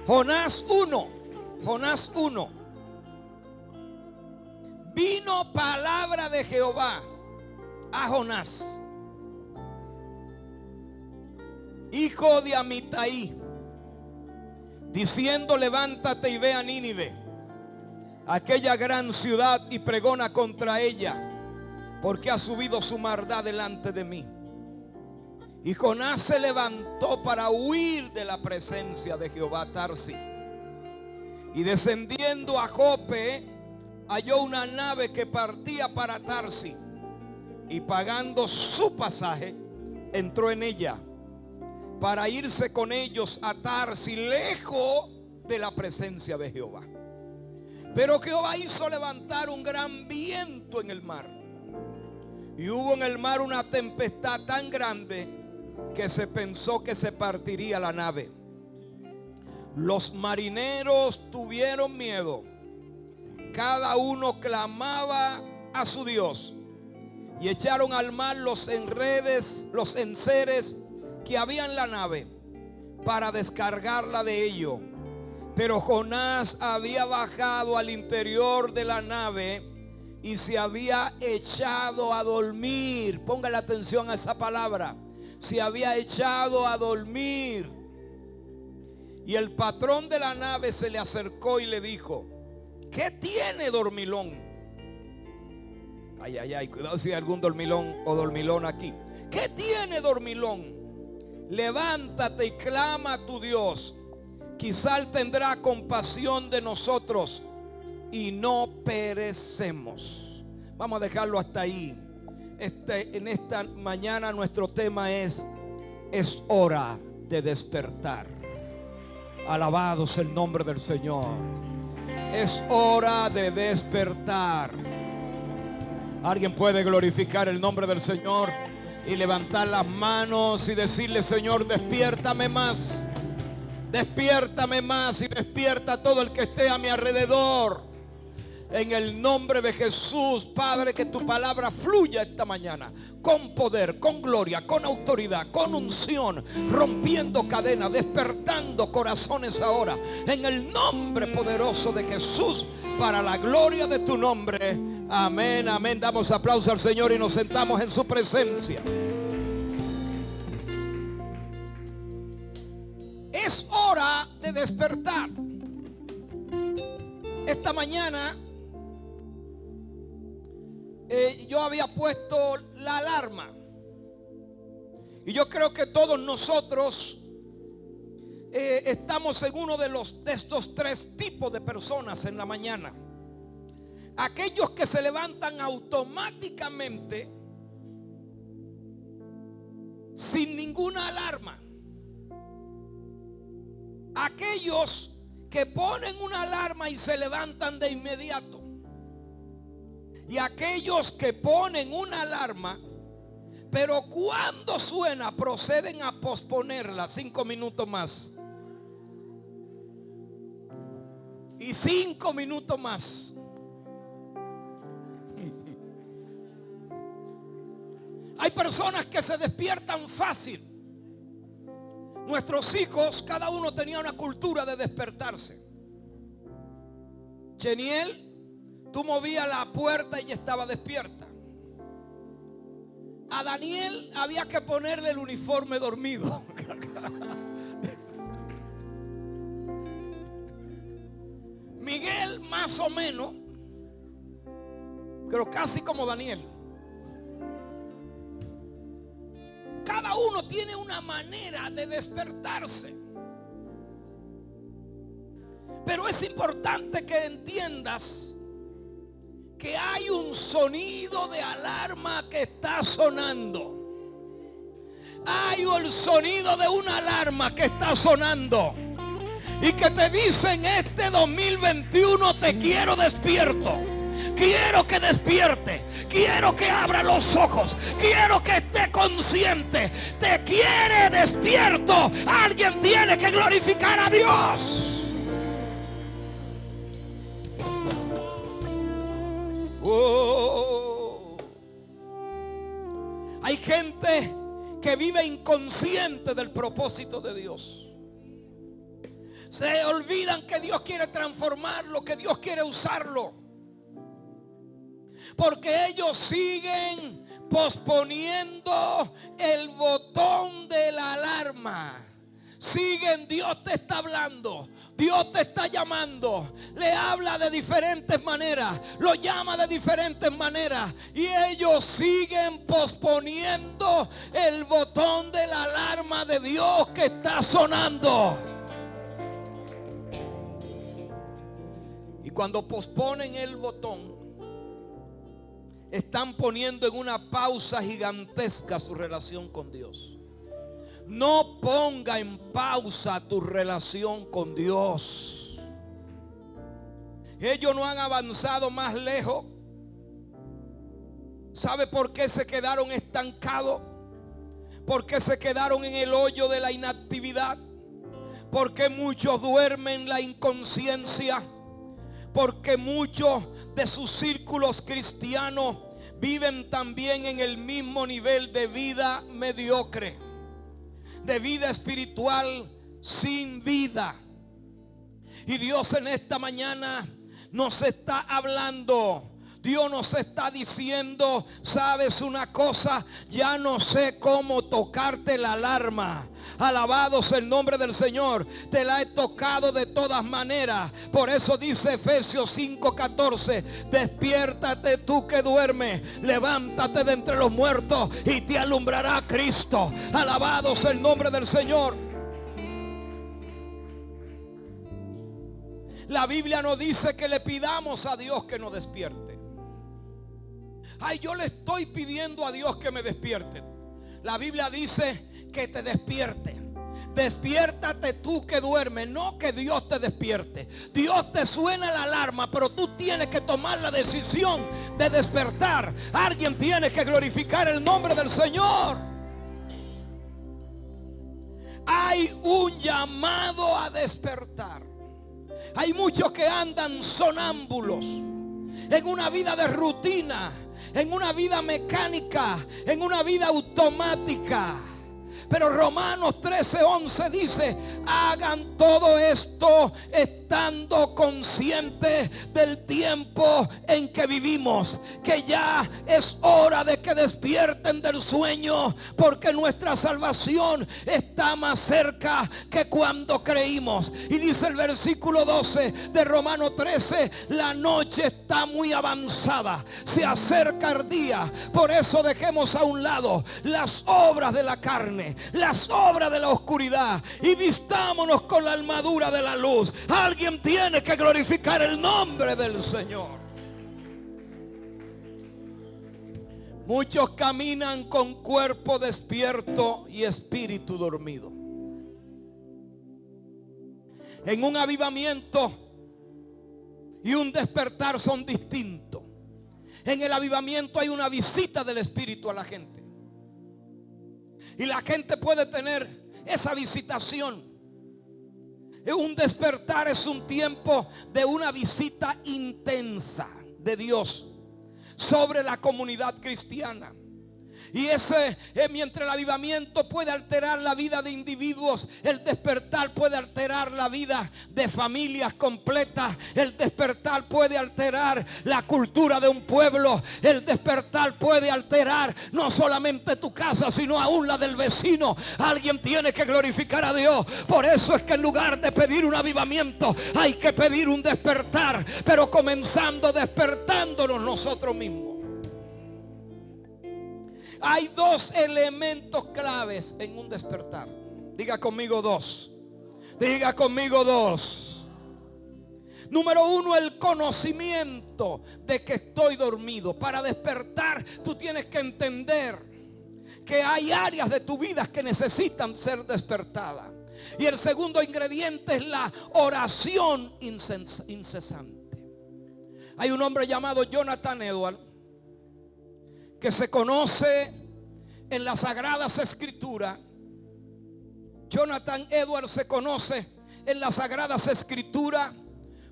Jonás 1. Jonás 1. Vino palabra de Jehová a Jonás, hijo de Amitai, diciendo: levántate y ve a Nínive, aquella gran ciudad, y pregona contra ella, porque ha subido su maldad delante de mí. Y Jonás se levantó para huir de la presencia de Jehová a Tarsis, y descendiendo a Jope halló una nave que partía para Tarsis, y pagando su pasaje entró en ella para irse con ellos a Tarsis, lejos de la presencia de Jehová. Pero Jehová hizo levantar un gran viento en el mar, y hubo en el mar una tempestad tan grande que se pensó que se partiría la nave. Los marineros tuvieron miedo, cada uno clamaba a su Dios, y echaron al mar los enseres que había en la nave para descargarla de ello. Pero Jonás había bajado al interior de la nave y se había echado a dormir. Ponga la atención a esa palabra: se había echado a dormir. Y el patrón de la nave se le acercó y le dijo: ¿qué tiene, dormilón? Ay, ay, ay, cuidado si hay algún dormilón o dormilón aquí. ¿Qué tiene, dormilón? Levántate y clama a tu Dios, quizá Él tendrá compasión de nosotros y no perecemos. Vamos a dejarlo hasta ahí. En esta mañana nuestro tema es hora de despertar. Alabado sea el nombre del Señor. Es hora de despertar. Alguien puede glorificar el nombre del Señor y levantar las manos y decirle: Señor, despiértame más. Despiértame más, y despierta a todo el que esté a mi alrededor. En el nombre de Jesús, Padre, que tu palabra fluya esta mañana con poder, con gloria, con autoridad, con unción, rompiendo cadenas, despertando corazones ahora. En el nombre poderoso de Jesús, para la gloria de tu nombre. Amén, amén. Damos aplauso al Señor y nos sentamos en su presencia. Es hora de despertar. Esta mañana yo había puesto la alarma, y yo creo que todos nosotros estamos en uno de estos tres tipos de personas en la mañana. Aquellos que se levantan automáticamente sin ninguna alarma. Aquellos que ponen una alarma y se levantan de inmediato. Y aquellos que ponen una alarma, pero cuando suena proceden a posponerla 5 minutos más. Y 5 minutos más. Hay personas que se despiertan fácil. Nuestros hijos, cada uno tenía una cultura de despertarse. Cheniel, tú movías la puerta y ella estaba despierta. A Daniel había que ponerle el uniforme dormido. Miguel más o menos, pero casi como Daniel. Cada uno tiene una manera de despertarse. Pero es importante que entiendas que hay un sonido de alarma que está sonando. Hay el sonido de una alarma que está sonando y que te dice: en este 2021 te quiero despierto. Quiero que despierte. Quiero que abra los ojos. Quiero que esté consciente. Te quiere despierto. Alguien tiene que glorificar a Dios. Oh. Hay gente que vive inconsciente del propósito de Dios. Se olvidan que Dios quiere transformarlo, que Dios quiere usarlo. Porque ellos siguen posponiendo el botón de la alarma. Siguen, Dios te está hablando, Dios te está llamando, le habla de diferentes maneras, lo llama de diferentes maneras, y ellos siguen posponiendo el botón de la alarma de Dios que está sonando. Y cuando posponen el botón, están poniendo en una pausa gigantesca su relación con Dios. No ponga en pausa tu relación con Dios. Ellos no han avanzado más lejos. ¿Sabe por qué se quedaron estancados? ¿Por qué se quedaron en el hoyo de la inactividad? Porque muchos duermen la inconsciencia. Porque muchos de sus círculos cristianos viven también en el mismo nivel de vida mediocre, de vida espiritual sin vida. Y Dios en esta mañana nos está hablando. Dios nos está diciendo: sabes una cosa, ya no sé cómo tocarte la alarma. Alabado sea el nombre del Señor. Te la he tocado de todas maneras. Por eso dice Efesios 5:14: despiértate tú que duermes, levántate de entre los muertos y te alumbrará Cristo. Alabado sea el nombre del Señor. La Biblia nos dice que le pidamos a Dios que nos despierte. Ay, yo le estoy pidiendo a Dios que me despierte. La Biblia dice que te despierte. Despiértate tú que duermes, no que Dios te despierte. Dios te suena la alarma, pero tú tienes que tomar la decisión de despertar. Alguien tiene que glorificar el nombre del Señor. Hay un llamado a despertar. Hay muchos que andan sonámbulos, en una vida de rutina, en una vida mecánica, en una vida automática. Pero Romanos 13:11 dice: hagan todo esto estando conscientes del tiempo en que vivimos, que ya es hora de que despierten del sueño, porque nuestra salvación está más cerca que cuando creímos. Y dice el versículo 12 de Romanos 13: la noche está muy avanzada, se acerca el día. Por eso dejemos a un lado las obras de la carne, las obras de la oscuridad, y vistámonos con la armadura de la luz. Alguien tiene que glorificar el nombre del Señor. Muchos caminan con cuerpo despierto y espíritu dormido. En un avivamiento y un despertar son distintos. En el avivamiento hay una visita del Espíritu a la gente. Y la gente puede tener esa visitación. Un despertar es un tiempo de una visita intensa de Dios sobre la comunidad cristiana. Y ese, mientras el avivamiento puede alterar la vida de individuos, el despertar puede alterar la vida de familias completas. El despertar puede alterar la cultura de un pueblo. El despertar puede alterar no solamente tu casa, sino aún la del vecino. Alguien tiene que glorificar a Dios. Por eso es que en lugar de pedir un avivamiento, hay que pedir un despertar, pero comenzando despertándonos nosotros mismos. Hay dos elementos claves en un despertar. Diga conmigo dos. Diga conmigo dos. Número uno, el conocimiento de que estoy dormido. Para despertar, tú tienes que entender que hay áreas de tu vida que necesitan ser despertadas. Y el segundo ingrediente es la oración incesante. Hay un hombre llamado Jonathan Edwards, que se conoce en las Sagradas Escrituras. Jonathan Edwards se conoce en las Sagradas Escrituras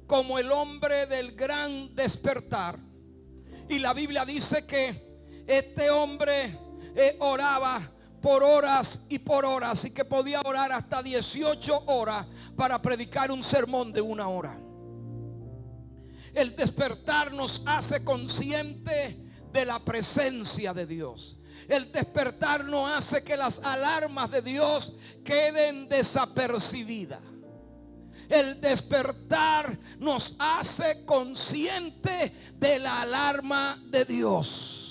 como el hombre del gran despertar. Y la Biblia dice que este hombre oraba por horas y por horas, y que podía orar hasta 18 horas para predicar un sermón de 1 hora. El despertar nos hace consciente de la presencia de Dios. El despertar no hace que las alarmas de Dios queden desapercibidas. El despertar nos hace consciente de la alarma de Dios.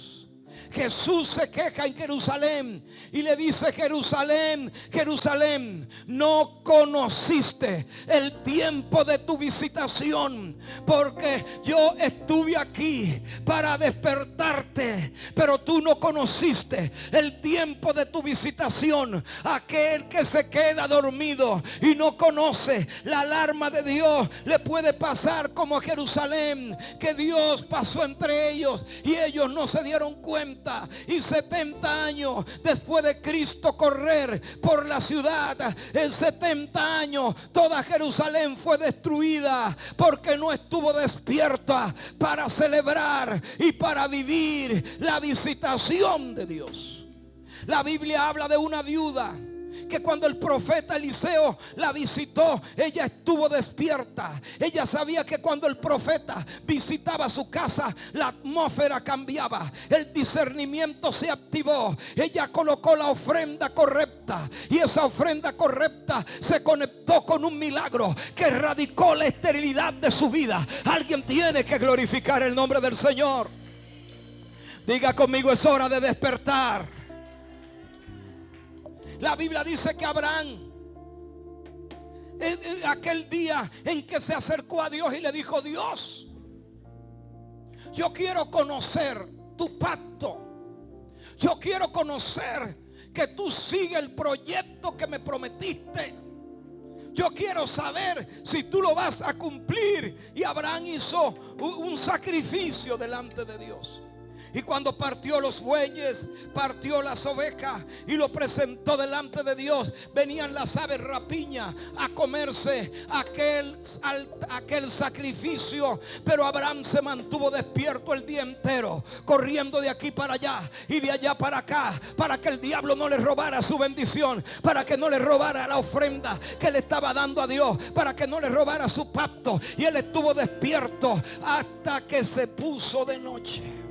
Jesús se queja en Jerusalén y le dice: Jerusalén, Jerusalén, no conociste el tiempo de tu visitación, porque yo estuve aquí para despertarte, pero tú no conociste el tiempo de tu visitación. Aquel que se queda dormido y no conoce la alarma de Dios, le puede pasar como a Jerusalén, que Dios pasó entre ellos y ellos no se dieron cuenta. Y 70 años después de Cristo correr por la ciudad, en 70 años toda Jerusalén fue destruida, porque no estuvo despierta para celebrar y para vivir la visitación de Dios. La Biblia habla de una viuda que cuando el profeta Eliseo la visitó, ella estuvo despierta. Ella sabía que cuando el profeta visitaba su casa, la atmósfera cambiaba, el discernimiento se activó. Ella colocó la ofrenda correcta, y esa ofrenda correcta se conectó con un milagro que erradicó la esterilidad de su vida. Alguien tiene que glorificar el nombre del Señor. Diga conmigo: es hora de despertar. La Biblia dice que Abraham, en aquel día en que se acercó a Dios y le dijo: Dios, yo quiero conocer tu pacto. Yo quiero conocer que tú sigues el proyecto que me prometiste. Yo quiero saber si tú lo vas a cumplir. Y Abraham hizo un sacrificio delante de Dios. Y cuando partió los bueyes, partió las ovejas y lo presentó delante de Dios, venían las aves rapiñas a comerse aquel sacrificio. Pero Abraham se mantuvo despierto el día entero, corriendo de aquí para allá y de allá para acá, para que el diablo no le robara su bendición, para que no le robara la ofrenda que le estaba dando a Dios, para que no le robara su pacto. Y él estuvo despierto hasta que se puso de noche.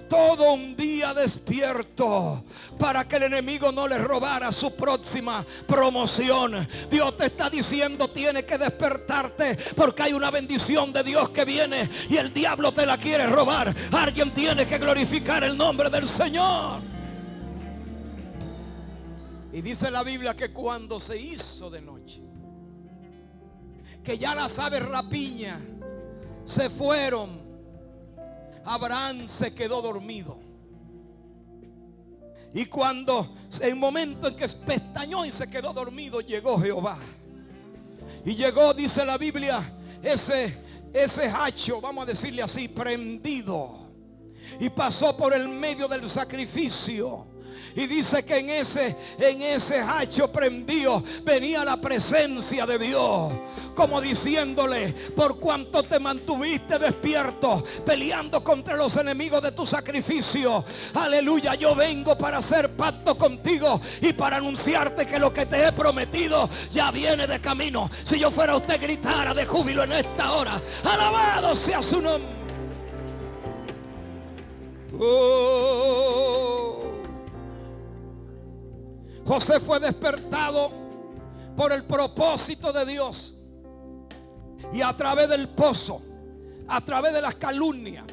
Todo un día despierto para que el enemigo no le robara su próxima promoción. Dios te está diciendo: tienes que despertarte, porque hay una bendición de Dios que viene y el diablo te la quiere robar. Alguien tiene que glorificar el nombre del Señor. Y dice la Biblia que cuando se hizo de noche, que ya las aves rapiñas se fueron, Abraham se quedó dormido. Y cuando en el momento en que pestañó y se quedó dormido, llegó Jehová. Y llegó, dice la Biblia, ese hacho, vamos a decirle así, prendido, y pasó por el medio del sacrificio. Y dice que en ese hacho prendido venía la presencia de Dios, como diciéndole: por cuanto te mantuviste despierto peleando contra los enemigos de tu sacrificio, aleluya, yo vengo para hacer pacto contigo y para anunciarte que lo que te he prometido ya viene de camino. Si yo fuera usted, gritara de júbilo en esta hora: alabado sea su nombre. José fue despertado por el propósito de Dios, y a través del pozo, a través de las calumnias,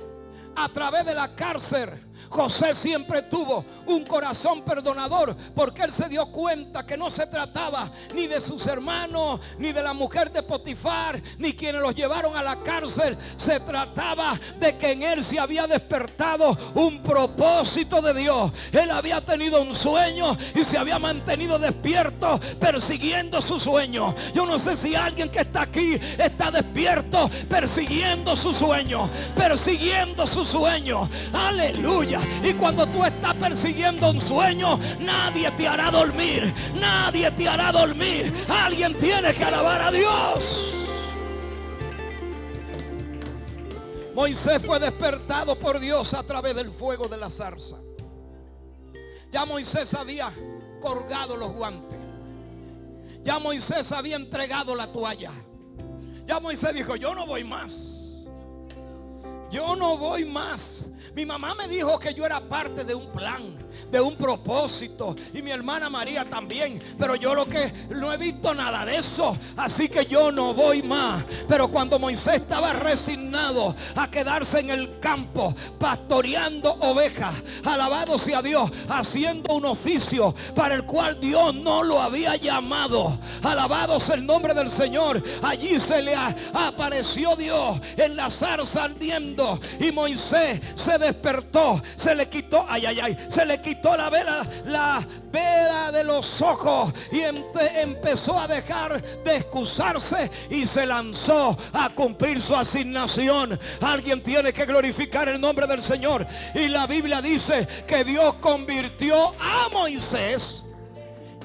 a través de la cárcel, José siempre tuvo un corazón perdonador, porque él se dio cuenta que no se trataba ni de sus hermanos, ni de la mujer de Potifar, ni quienes los llevaron a la cárcel. Se trataba de que en él se había despertado un propósito de Dios. Él había tenido un sueño y se había mantenido despierto persiguiendo su sueño. Yo no sé si alguien que está aquí está despierto persiguiendo su sueño, persiguiendo su sueño. Aleluya. Y cuando tú estás persiguiendo un sueño, nadie te hará dormir. Nadie te hará dormir. Alguien tiene que alabar a Dios. Moisés fue despertado por Dios a través del fuego de la zarza. Ya Moisés había colgado los guantes. Ya Moisés había entregado la toalla. Ya Moisés dijo: yo no voy más. Yo no voy más. Mi mamá me dijo que yo era parte de un plan, de un propósito, y mi hermana María también, pero yo no he visto nada de eso, así que yo no voy más. Pero cuando Moisés estaba resignado a quedarse en el campo pastoreando ovejas, alabado sea Dios, haciendo un oficio para el cual Dios no lo había llamado, alabado sea el nombre del Señor, allí se le apareció Dios en la zarza ardiendo, y Moisés se despertó, se le quitó, se le quitó la vela de los ojos, y empezó a dejar de excusarse y se lanzó a cumplir su asignación. Alguien tiene que glorificar el nombre del Señor. Y la Biblia dice que Dios convirtió a Moisés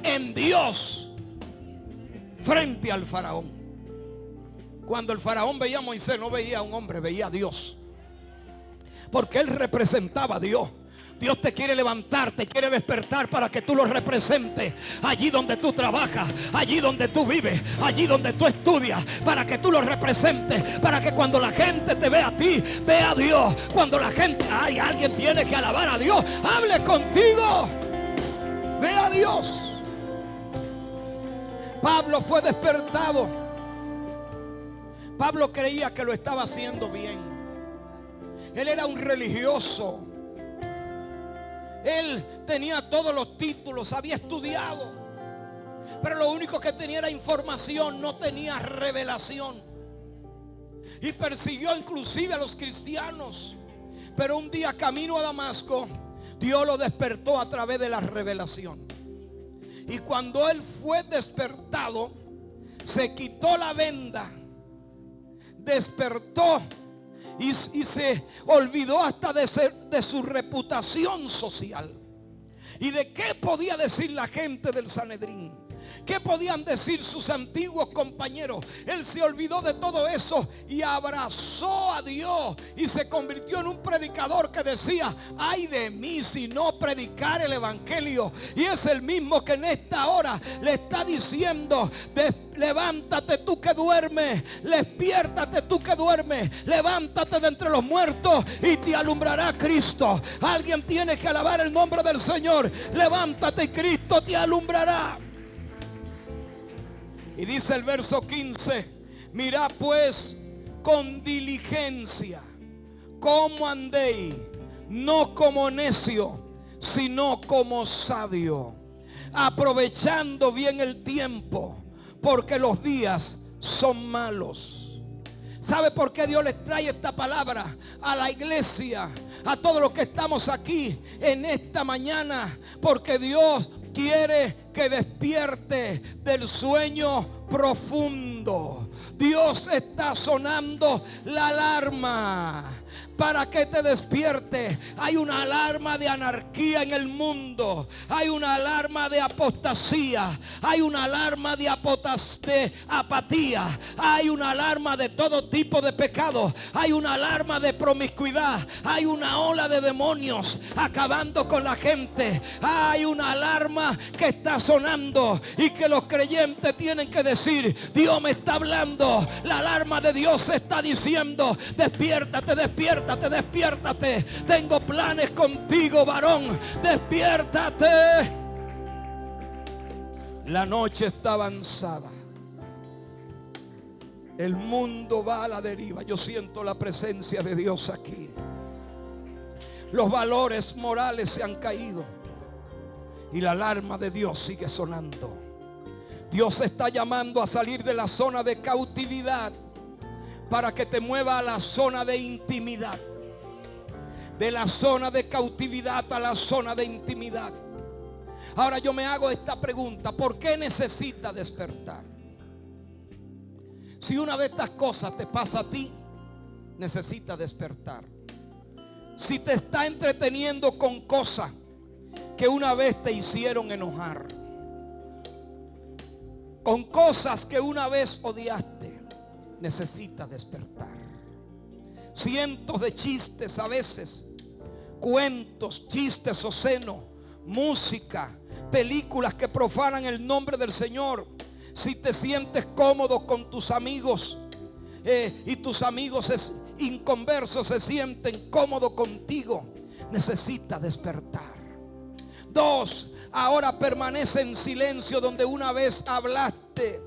en Dios frente al faraón. Cuando el faraón veía a Moisés, no veía a un hombre, veía a Dios, porque él representaba a Dios. Dios te quiere levantar, te quiere despertar para que tú lo representes allí donde tú trabajas, allí donde tú vives, allí donde tú estudias, para que tú lo representes, para que cuando la gente te vea a ti, vea a Dios. Cuando la gente, alguien tiene que alabar a Dios, hable contigo, ve a Dios. Pablo fue despertado. Pablo creía que lo estaba haciendo bien. Él era un religioso. Él tenía todos los títulos, había estudiado, pero lo único que tenía era información, no tenía revelación. Y persiguió inclusive a los cristianos. Pero un día, camino a Damasco, Dios lo despertó a través de la revelación. Y cuando él fue despertado, se quitó la venda, despertó y se olvidó hasta de su reputación social. ¿Y de qué podía decir la gente del Sanedrín? ¿Qué podían decir sus antiguos compañeros? Él se olvidó de todo eso y abrazó a Dios y se convirtió en un predicador que decía: ay de mí si no predicar el evangelio. Y es el mismo que en esta hora le está diciendo: levántate tú que duermes, despiértate tú que duermes, levántate de entre los muertos y te alumbrará Cristo. Alguien tiene que alabar el nombre del Señor. Levántate y Cristo te alumbrará. Y dice el verso 15: mirad pues con diligencia cómo andéis, no como necio, sino como sabio, aprovechando bien el tiempo, porque los días son malos. ¿Sabe por qué Dios les trae esta palabra a la iglesia, a todos los que estamos aquí en esta mañana? Porque Dios quiere que despierte del sueño profundo. Dios está sonando la alarma para que te despierte. Hay una alarma de anarquía en el mundo. Hay una alarma de apostasía. Hay una alarma de apatía. Hay una alarma de todo tipo de pecado. Hay una alarma de promiscuidad. Hay una ola de demonios acabando con la gente. Hay una alarma que está sonando y que los creyentes tienen que decir: Dios me está hablando. La alarma de Dios está diciendo: despiértate, despiértate, despiértate. Tengo planes contigo, varón. Despiértate. La noche está avanzada. El mundo va a la deriva. Yo siento la presencia de Dios aquí. Los valores morales se han caído y la alarma de Dios sigue sonando. Dios está llamando a salir de la zona de cautividad para que te mueva a la zona de intimidad. De la zona de cautividad a la zona de intimidad. Ahora yo me hago esta pregunta: ¿por qué necesitas despertar? Si una de estas cosas te pasa a ti, necesitas despertar. Si te está entreteniendo con cosas que una vez te hicieron enojar, con cosas que una vez odiaste, necesitas despertar. Cientos de chistes a veces, cuentos, chistes obscenos, música, películas que profanan el nombre del Señor. Si te sientes cómodo con tus amigos y tus amigos inconversos se sienten cómodos contigo, necesitas despertar. 2, ahora permanece en silencio donde una vez hablaste.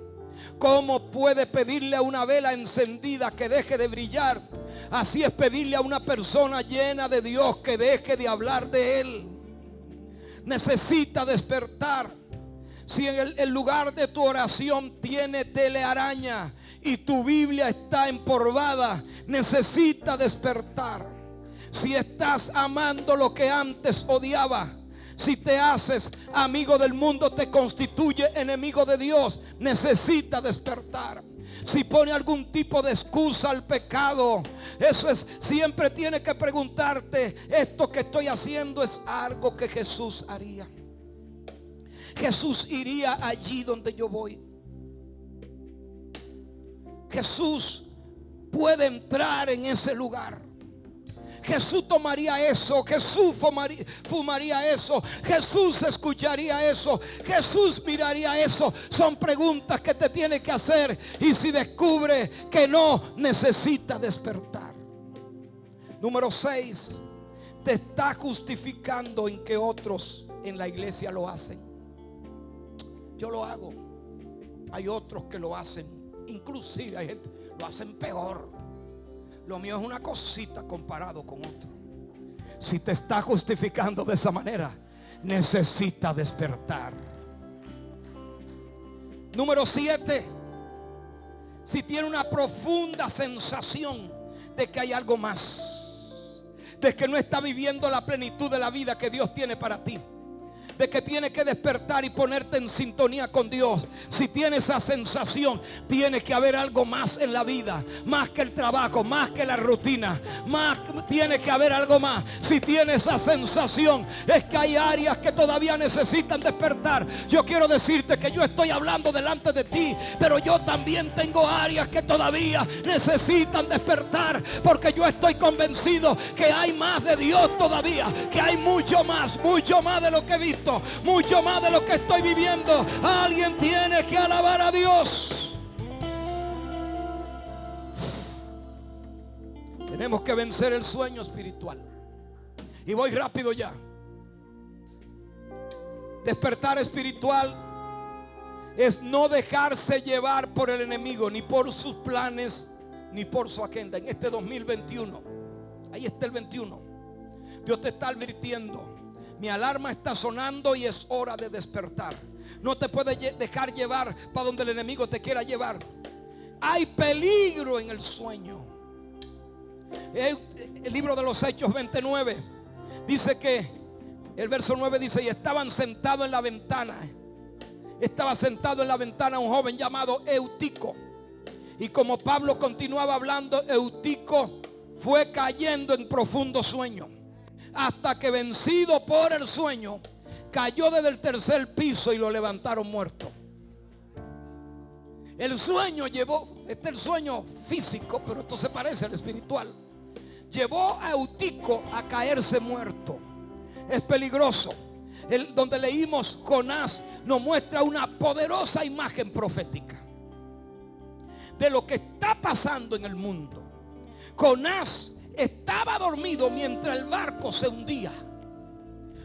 ¿Cómo puede pedirle a una vela encendida que deje de brillar? Así es pedirle a una persona llena de Dios que deje de hablar de Él. Necesita despertar. Si en el lugar de tu oración tiene telaraña y tu Biblia está empolvada, necesita despertar. Si estás amando lo que antes odiaba, si te haces amigo del mundo, te constituye enemigo de Dios, necesita despertar. Si pone algún tipo de excusa al pecado, eso es, siempre tiene que preguntarte: ¿esto que estoy haciendo es algo que Jesús haría? Jesús iría allí donde yo voy. Jesús puede entrar en ese lugar. Jesús tomaría eso, Jesús fumaría eso, Jesús escucharía eso, Jesús miraría eso. Son preguntas que te tienes que hacer. Y si descubre que no, necesita despertar. Número 6, te está justificando en que otros en la iglesia lo hacen. Yo lo hago, hay otros que lo hacen, inclusive hay gente que lo hacen peor. Lo mío es una cosita comparado con otro. Si te está justificando de esa manera, necesita despertar. Número 7, si tiene una profunda sensación de que hay algo más, de que no está viviendo la plenitud de la vida que Dios tiene para ti, de que tiene que despertar y ponerte en sintonía con Dios. Si tiene esa sensación, tiene que haber algo más en la vida, más que el trabajo, más que la rutina, más tiene que haber algo más. Si tiene esa sensación, es que hay áreas que todavía necesitan despertar. Yo quiero decirte que yo estoy hablando delante de ti, pero yo también tengo áreas que todavía necesitan despertar, porque yo estoy convencido que hay más de Dios todavía, que hay mucho más de lo que he visto, mucho más de lo que estoy viviendo. Alguien tiene que alabar a Dios. Tenemos que vencer el sueño espiritual. Y voy rápido ya. Despertar espiritual es no dejarse llevar por el enemigo, ni por sus planes, ni por su agenda. En este 2021, ahí está el 21, Dios te está advirtiendo: mi alarma está sonando y es hora de despertar. No te puedes dejar llevar para donde el enemigo te quiera llevar. Hay peligro en el sueño. El libro de los Hechos 29 dice que el verso 9 dice: y estaban sentados en la ventana. Estaba sentado en la ventana un joven llamado Eutico. Y como Pablo continuaba hablando, Eutico fue cayendo en profundo sueño, hasta que, vencido por el sueño, cayó desde el tercer piso y lo levantaron muerto. El sueño llevó, este es el sueño físico, pero esto se parece al espiritual. Llevó a Eutico a caerse muerto. Es peligroso. Donde leímos Jonás nos muestra una poderosa imagen profética de lo que está pasando en el mundo. Jonás estaba dormido mientras el barco se hundía.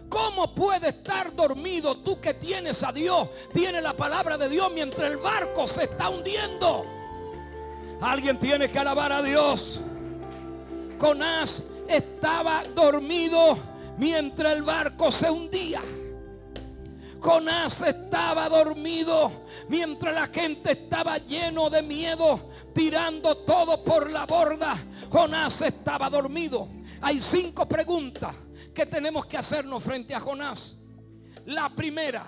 ¿Cómo puede estar dormido tú que tienes a Dios, tienes la palabra de Dios, mientras el barco se está hundiendo? Alguien tiene que alabar a Dios. Jonás estaba dormido mientras el barco se hundía. Jonás estaba dormido mientras la gente estaba lleno de miedo, tirando todo por la borda. Jonás estaba dormido. Hay 5 preguntas que tenemos que hacernos frente a Jonás. La primera: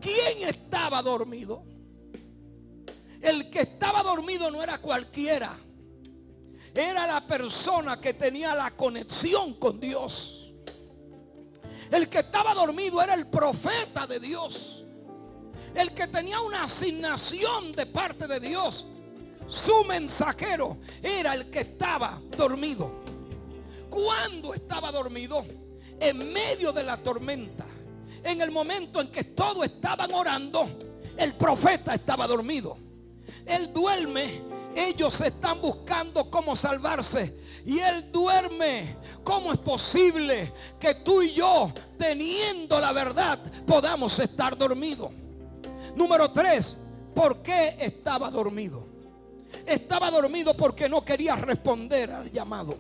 ¿quién estaba dormido? El que estaba dormido no era cualquiera. Era la persona que tenía la conexión con Dios. El que estaba dormido era el profeta de Dios, el que tenía una asignación de parte de Dios. Su mensajero era el que estaba dormido. ¿Cuándo estaba dormido? En medio de la tormenta, en el momento en que todos estaban orando, el profeta estaba dormido. Él duerme, ellos están buscando cómo salvarse y él duerme. ¿Cómo es posible que tú y yo, teniendo la verdad, podamos estar dormidos? Número 3, ¿por qué estaba dormido? Estaba dormido porque no quería responder al llamado.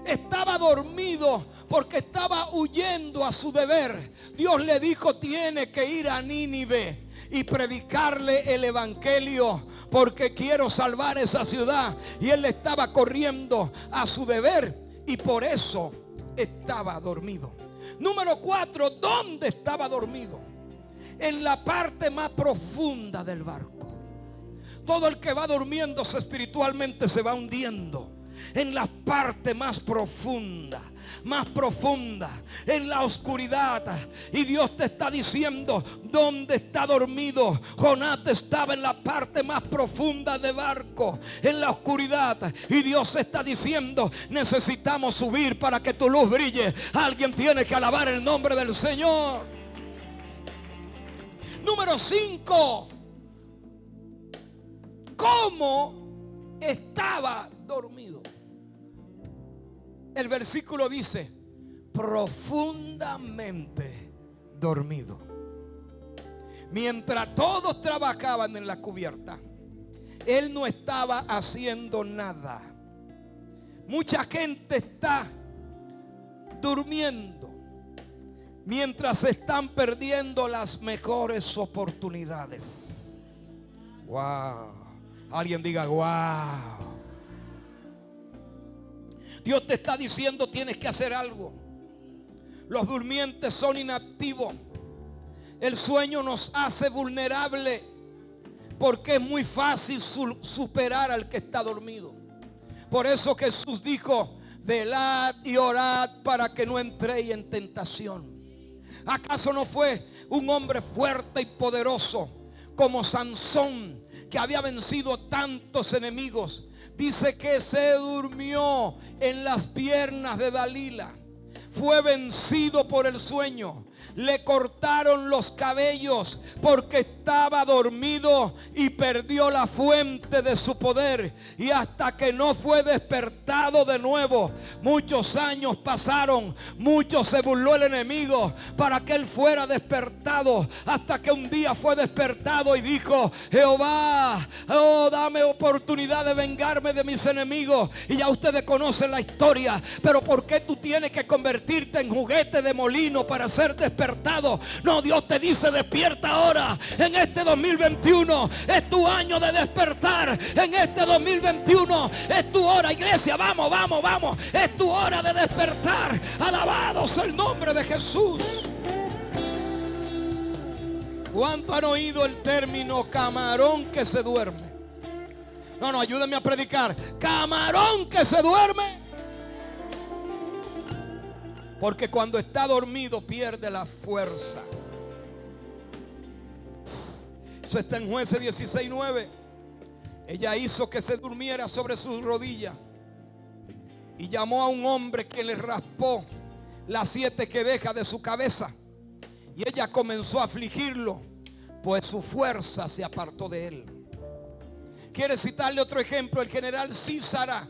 Estaba dormido porque estaba huyendo a su deber. Dios le dijo: tiene que ir a Nínive y predicarle el evangelio, porque quiero salvar esa ciudad. Y él estaba corriendo a su deber y por eso estaba dormido. Número 4, ¿dónde estaba dormido? En la parte más profunda del barco. Todo el que va durmiéndose espiritualmente se va hundiendo en la parte más profunda, en la oscuridad. Y Dios te está diciendo: ¿dónde está dormido? Jonás estaba en la parte más profunda del barco, en la oscuridad. Y Dios está diciendo: necesitamos subir para que tu luz brille. Alguien tiene que alabar el nombre del Señor. Número 5, ¿cómo estaba dormido? El versículo dice: profundamente dormido. Mientras todos trabajaban en la cubierta, él no estaba haciendo nada. Mucha gente está durmiendo mientras están perdiendo las mejores oportunidades. Wow. Alguien diga wow. Dios te está diciendo: tienes que hacer algo. Los durmientes son inactivos. El sueño nos hace vulnerable porque es muy fácil superar al que está dormido. Por eso Jesús dijo: velad y orad para que no entréis en tentación. ¿Acaso no fue un hombre fuerte y poderoso como Sansón, que había vencido tantos enemigos? Dice que se durmió en las piernas de Dalila. Fue vencido por el sueño. Le cortaron los cabellos porque estaba dormido y perdió la fuente de su poder. Y hasta que no fue despertado de nuevo, muchos años pasaron. Mucho se burló el enemigo para que él fuera despertado, hasta que un día fue despertado y dijo: Jehová, oh, dame oportunidad de vengarme de mis enemigos. Y ya ustedes conocen la historia. Pero ¿por qué tú tienes que convertirte en juguete de molino para ser despertado? No, Dios te dice: despierta ahora. En este 2021 es tu año de despertar. En este 2021 es tu hora, iglesia. Vamos, vamos, vamos. Es tu hora de despertar. Alabado sea el nombre de Jesús. ¿Cuánto han oído el término camarón que se duerme? No, ayúdenme a predicar. Camarón que se duerme. Porque cuando está dormido pierde la fuerza. Eso está en Jueces 16:9. Ella hizo que se durmiera sobre sus rodillas y llamó a un hombre que le raspó las 7 quedejas de su cabeza. Y ella comenzó a afligirlo, pues su fuerza se apartó de él. Quiere citarle otro ejemplo: el general Císara,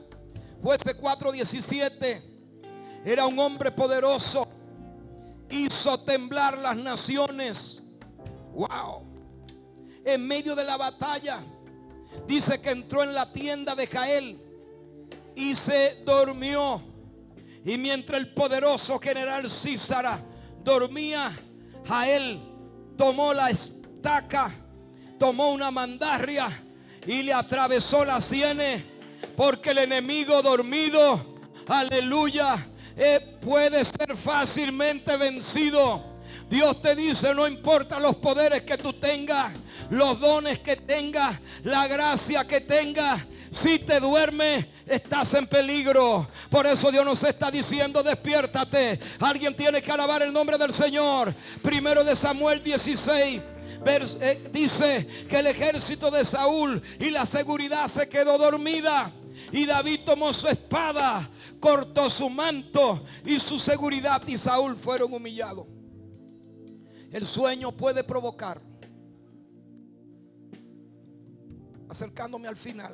Jueces 4:17. Era un hombre poderoso, hizo temblar las naciones. Wow. En medio de la batalla, dice que entró en la tienda de Jael y se durmió. Y mientras el poderoso general Císara dormía, Jael tomó la estaca, tomó una mandarria y le atravesó las sienes. Porque el enemigo dormido, aleluya, puede ser fácilmente vencido. Dios te dice: no importa los poderes que tú tengas, los dones que tengas, la gracia que tengas, si te duermes estás en peligro. Por eso Dios nos está diciendo: despiértate. Alguien tiene que alabar el nombre del Señor. Primero de Samuel 16 dice que el ejército de Saúl y la seguridad se quedó dormida. Y David tomó su espada, cortó su manto y su seguridad y Saúl fueron humillados. El sueño puede provocar, acercándome al final,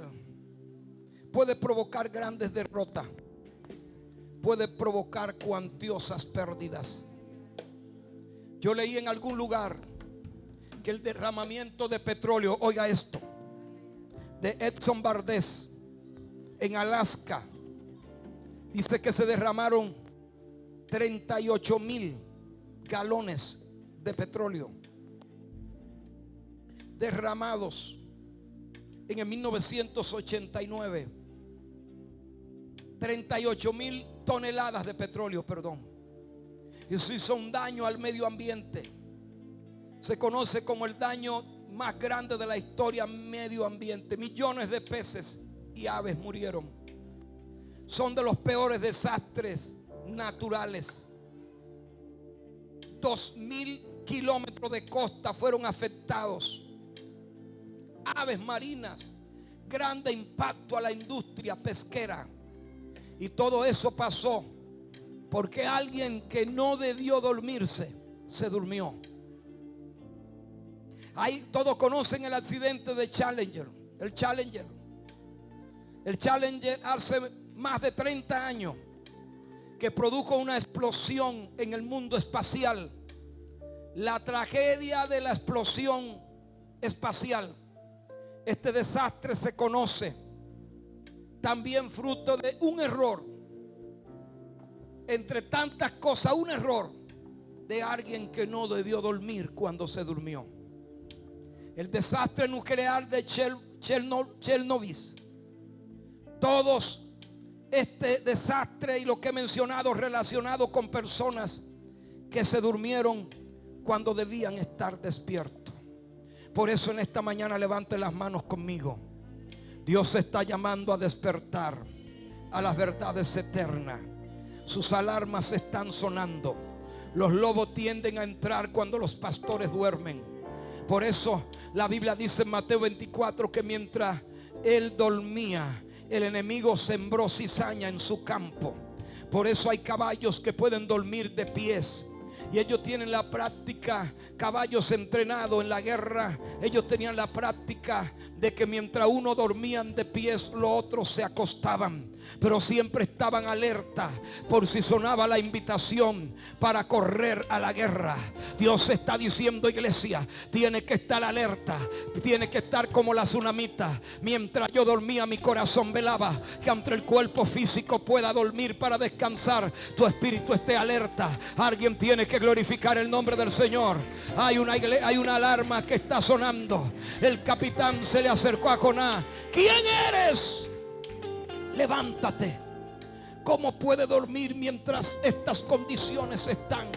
puede provocar grandes derrotas, puede provocar cuantiosas pérdidas. Yo leí en algún lugar que el derramamiento de petróleo, oiga esto, de Exxon Valdez en Alaska, dice que se derramaron 38,000 galones de petróleo derramados en el 1989. 38,000 toneladas de petróleo, perdón. Y eso hizo un daño al medio ambiente. Se conoce como el daño más grande de la historia medio ambiente. Millones de peces y aves murieron. Son de los peores desastres naturales. 2,000 kilómetros de costa fueron afectados. Aves marinas, grande impacto a la industria pesquera. Y todo eso pasó porque alguien que no debió dormirse se durmió. Ahí todos conocen el accidente de Challenger. El Challenger hace más de 30 años que produjo una explosión en el mundo espacial. La tragedia de la explosión espacial. Este desastre se conoce también fruto de un error. Entre tantas cosas, un error de alguien que no debió dormir cuando se durmió. El desastre nuclear de Chernobyl. Todos este desastre y lo que he mencionado relacionado con personas que se durmieron cuando debían estar despiertos. Por eso en esta mañana levante las manos conmigo. Dios está llamando a despertar a las verdades eternas. Sus alarmas están sonando. Los lobos tienden a entrar cuando los pastores duermen. Por eso la Biblia dice en Mateo 24 que mientras él dormía, el enemigo sembró cizaña en su campo. Por eso hay caballos que pueden dormir de pies. Y ellos tienen la práctica, caballos entrenados en la guerra. Ellos tenían la práctica de que mientras uno dormían de pies, los otros se acostaban. Pero siempre estaban alerta por si sonaba la invitación para correr a la guerra. Dios está diciendo, iglesia, tiene que estar alerta, tiene que estar como la tsunamita. Mientras yo dormía, mi corazón velaba. Que aunque el cuerpo físico pueda dormir para descansar, tu espíritu esté alerta. Alguien tiene que glorificar el nombre del Señor. Hay una alarma que está sonando. El capitán se le acercó a Jonás. ¿Quién eres? Levántate. ¿Cómo puede dormir mientras estas condiciones están?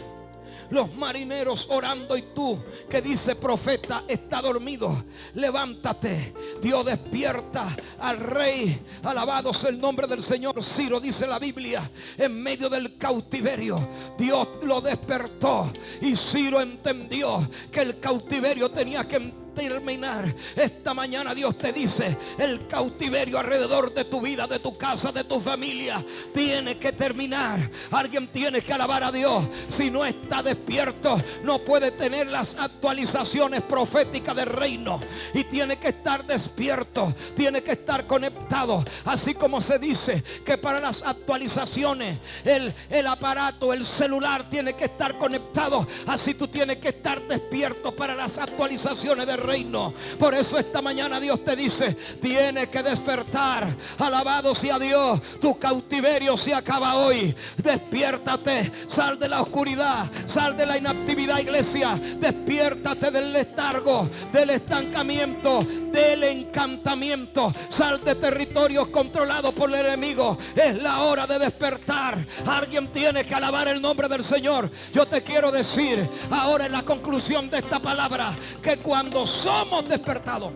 Los marineros orando y tú que dice profeta está dormido. Levántate. Dios despierta al rey. Alabado sea el nombre del Señor. Ciro, dice la Biblia, en medio del cautiverio Dios lo despertó y Ciro entendió que el cautiverio tenía que terminar. Esta mañana Dios te dice: el cautiverio alrededor de tu vida, de tu casa, de tu familia tiene que terminar. Alguien tiene que alabar a Dios. Si no está despierto, no puede tener las actualizaciones proféticas del reino. Y tiene que estar despierto, tiene que estar conectado. Así como se dice que para las actualizaciones el aparato, el celular tiene que estar conectado, así tú tienes que estar despierto para las actualizaciones del reino. Por eso esta mañana Dios te dice: tienes que despertar. Alabado sea Dios. Tu cautiverio se acaba hoy. Despiértate. Sal de la oscuridad, sal de la inactividad, iglesia. Despiértate del letargo, del estancamiento, del encantamiento. Sal de territorios controlados por el enemigo. Es la hora de despertar. Alguien tiene que alabar el nombre del Señor. Yo te quiero decir ahora en la conclusión de esta palabra que cuando somos despertados,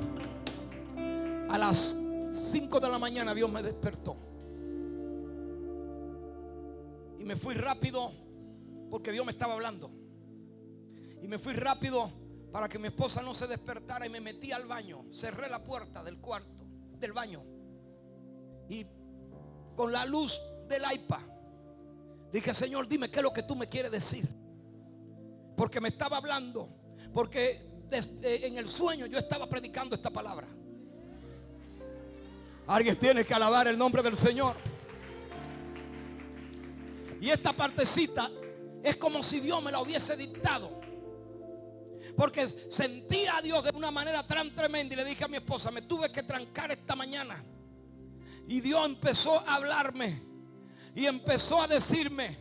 a las 5 de la mañana Dios me despertó y me fui rápido porque Dios me estaba hablando, y me fui rápido para que mi esposa no se despertara, y me metí al baño, cerré la puerta del cuarto, del baño, y con la luz del iPad dije: Señor, dime qué es lo que tú me quieres decir. porque me estaba hablando, porque en el sueño yo estaba predicando esta palabra. Alguien tiene que alabar el nombre del Señor. Y esta partecita es como si Dios me la hubiese dictado, porque sentía a Dios de una manera tan tremenda. Y le dije a mi esposa: me tuve que trancar esta mañana. Y Dios empezó a hablarme y empezó a decirme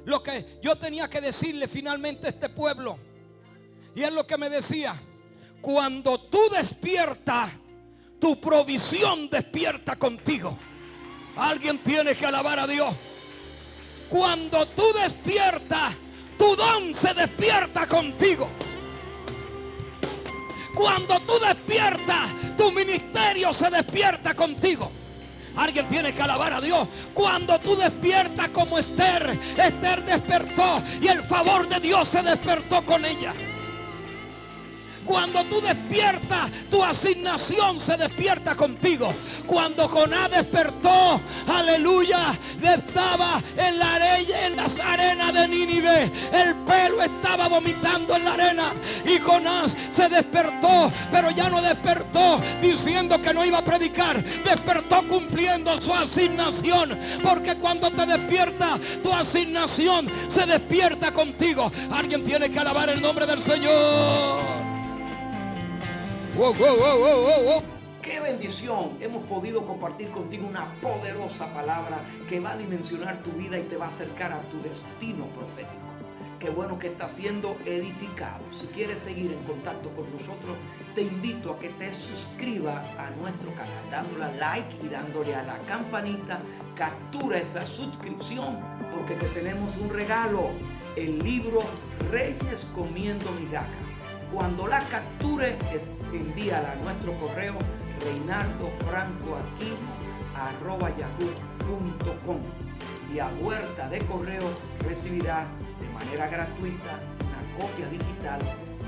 lo que yo tenía que decirle finalmente a este pueblo. Y es lo que me decía: cuando tú despiertas, tu provisión despierta contigo. Alguien tiene que alabar a Dios. Cuando tú despiertas, tu don se despierta contigo. Cuando tú despiertas, tu ministerio se despierta contigo. Alguien tiene que alabar a Dios. Cuando tú despiertas como Esther, Esther despertó y el favor de Dios se despertó con ella. Cuando tú despiertas, tu asignación se despierta contigo. Cuando Jonás despertó, aleluya, estaba en las arenas de Nínive. El pelo estaba vomitando en la arena. Y Jonás se despertó, pero ya no despertó diciendo que no iba a predicar. Despertó cumpliendo su asignación. Porque cuando te despiertas, tu asignación se despierta contigo. Alguien tiene que alabar el nombre del Señor. Wow, wow, wow, wow, wow. Qué bendición, hemos podido compartir contigo una poderosa palabra que va a dimensionar tu vida y te va a acercar a tu destino profético. Qué bueno que estás siendo edificado. Si quieres seguir en contacto con nosotros, te invito a que te suscribas a nuestro canal, dándole a like y dándole a la campanita. Captura esa suscripción, porque te tenemos un regalo: el libro Reyes Comiendo Migajas. Cuando la capture, envíala a nuestro correo reinaldofrancoaquino@yahoo.com, y a vuelta de correo recibirá de manera gratuita una copia digital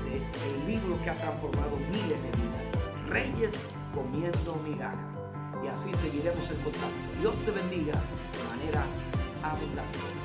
del libro que ha transformado miles de vidas, Reyes Comiendo Migajas. Y así seguiremos en contacto. Dios te bendiga de manera abundante.